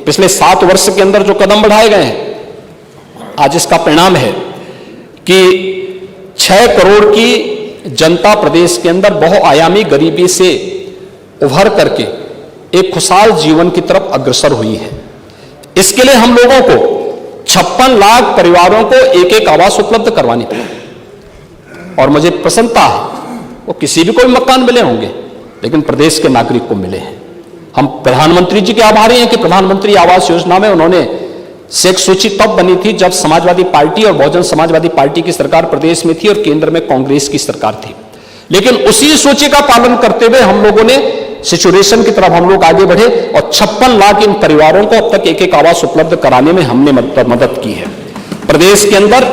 पिछले 7 वर्ष के अंदर जो कदम बढ़ाए गए हैं, आज इसका परिणाम है कि 6 करोड़ की जनता प्रदेश के अंदर बहुआयामी गरीबी से उभर करके एक खुशहाल जीवन की तरफ अग्रसर हुई है। इसके लिए हम लोगों को 56 लाख परिवारों को एक एक आवास उपलब्ध करवानी पड़ी और मुझे प्रसन्नता है, वो किसी भी कोई मकान मिले होंगे लेकिन प्रदेश के नागरिक को मिले हैं। हम प्रधानमंत्री जी के आभारी हैं कि प्रधानमंत्री आवास योजना में उन्होंने एक सूची तब बनी थी जब समाजवादी पार्टी और बहुजन समाजवादी पार्टी की सरकार प्रदेश में थी और केंद्र में कांग्रेस की सरकार थी, लेकिन उसी सूची का पालन करते हुए हम लोगों ने सिचुएशन की तरफ हम लोग आगे बढ़े और 56 लाख इन परिवारों को अब तक एक एक आवास उपलब्ध कराने में हमने मदद की है। प्रदेश के अंदर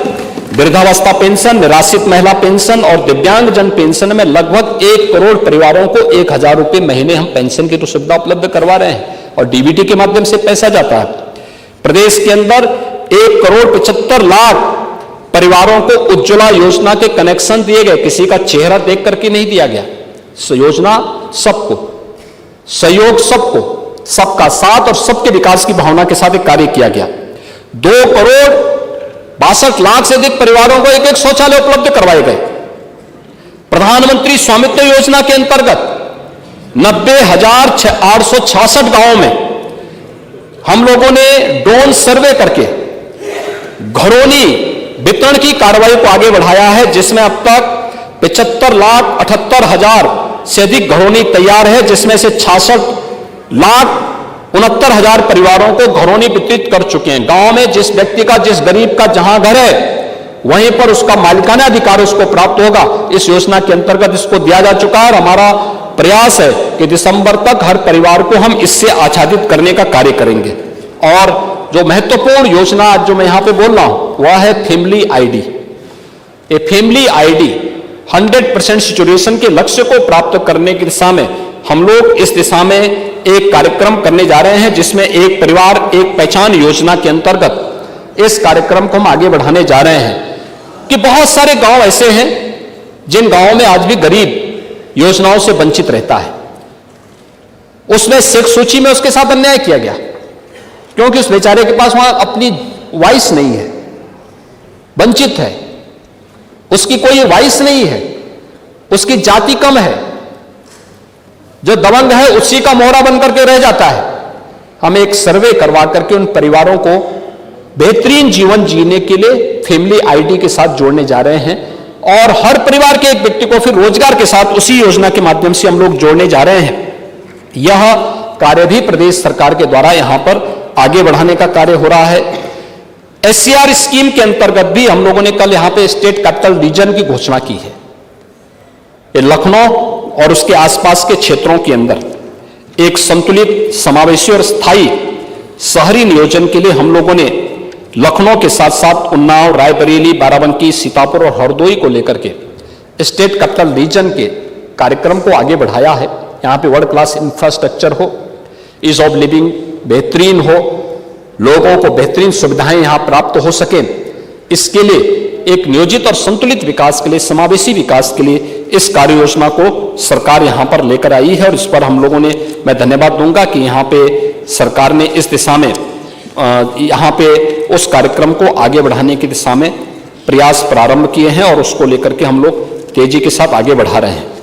वृद्धावस्था पेंशन, निराश्रित महिला पेंशन और दिव्यांगजन पेंशन में लगभग 1 करोड़ परिवारों को 1000 रुपए महीने हम पेंशन की तो सुविधा उपलब्ध करवा रहे हैं और डीबीटी के माध्यम से पैसा जाता है। प्रदेश के अंदर 1 करोड़ 75 लाख परिवारों को उज्ज्वला योजना के कनेक्शन दिए गए, किसी का चेहरा देख करके नहीं दिया गया। योजना सबको, सहयोग सबको, सबका साथ और सबके विकास की भावना के साथ एक कार्य किया गया। 2 करोड़ 62 लाख से अधिक परिवारों को एक शौचालय उपलब्ध करवाए गए। प्रधानमंत्री स्वामित्व योजना के अंतर्गत 90,866 गांवों में हम लोगों ने ड्रोन सर्वे करके घरौनी वितरण की कार्रवाई को आगे बढ़ाया है, जिसमें अब तक 75,78,000 से अधिक घरौनी तैयार है, जिसमें से 66,69,000 परिवारों को घरौनी वितरित कर चुके हैं। गांव में जिस व्यक्ति का, जिस गरीब का जहां घर है वहीं पर उसका मालिकाना अधिकार उसको प्राप्त होगा। इस योजना के अंतर्गत इसको दिया जा चुका है और हमारा प्रयास है कि दिसंबर तक हर परिवार को हम इससे आच्छादित करने का कार्य करेंगे। और जो महत्वपूर्ण योजना आज जो मैं यहां पे बोल रहा हूं वह है फैमिली आईडी। ये फैमिली आईडी 100% सिचुएशन के लक्ष्य को प्राप्त करने की दिशा में हम लोग इस दिशा में एक कार्यक्रम करने जा रहे हैं, जिसमें एक परिवार एक पहचान योजना के अंतर्गत इस कार्यक्रम को हम आगे बढ़ाने जा रहे हैं कि बहुत सारे गांव ऐसे हैं जिन गांवों में आज भी गरीब योजनाओं से वंचित रहता है। उसमें सिख सूची में उसके साथ अन्याय किया गया क्योंकि उस बेचारे के पास वहां अपनी वॉइस नहीं है, वंचित है, उसकी कोई वॉइस नहीं है, उसकी जाति कम है, जो दबंग है उसी का मोहरा बन करके रह जाता है। हम एक सर्वे करवा करके उन परिवारों को बेहतरीन जीवन जीने के लिए फैमिली आईडी के साथ जोड़ने जा रहे हैं और हर परिवार के एक व्यक्ति को फिर रोजगार के साथ उसी योजना के माध्यम से हम लोग जोड़ने जा रहे हैं। यह कार्य भी प्रदेश सरकार के द्वारा यहां पर आगे बढ़ाने का कार्य हो रहा है। एससीआर स्कीम के अंतर्गत भी हम लोगों ने कल यहां पे स्टेट कैपिटल रीजन की घोषणा की है। ये लखनऊ और उसके आसपास के क्षेत्रों के अंदर एक संतुलित, समावेशी और स्थायी शहरी नियोजन के लिए हम लोगों ने लखनऊ के साथ साथ उन्नाव, रायबरेली, बाराबंकी, सीतापुर और हरदोई को लेकर के स्टेट कैपिटल रीजन के कार्यक्रम को आगे बढ़ाया है। यहाँ पे वर्ल्ड क्लास इंफ्रास्ट्रक्चर हो, ईज ऑफ लिविंग बेहतरीन हो, लोगों को बेहतरीन सुविधाएं यहाँ प्राप्त हो सके, इसके लिए एक नियोजित और संतुलित विकास के लिए, समावेशी विकास के लिए इस कार्य योजना को सरकार यहाँ पर लेकर आई है और इस पर हम लोगों ने, मैं धन्यवाद दूंगा कि यहाँ पे सरकार ने इस दिशा में यहाँ पे उस कार्यक्रम को आगे बढ़ाने की दिशा में प्रयास प्रारंभ किए हैं और उसको लेकर के हम लोग तेजी के साथ आगे बढ़ा रहे हैं।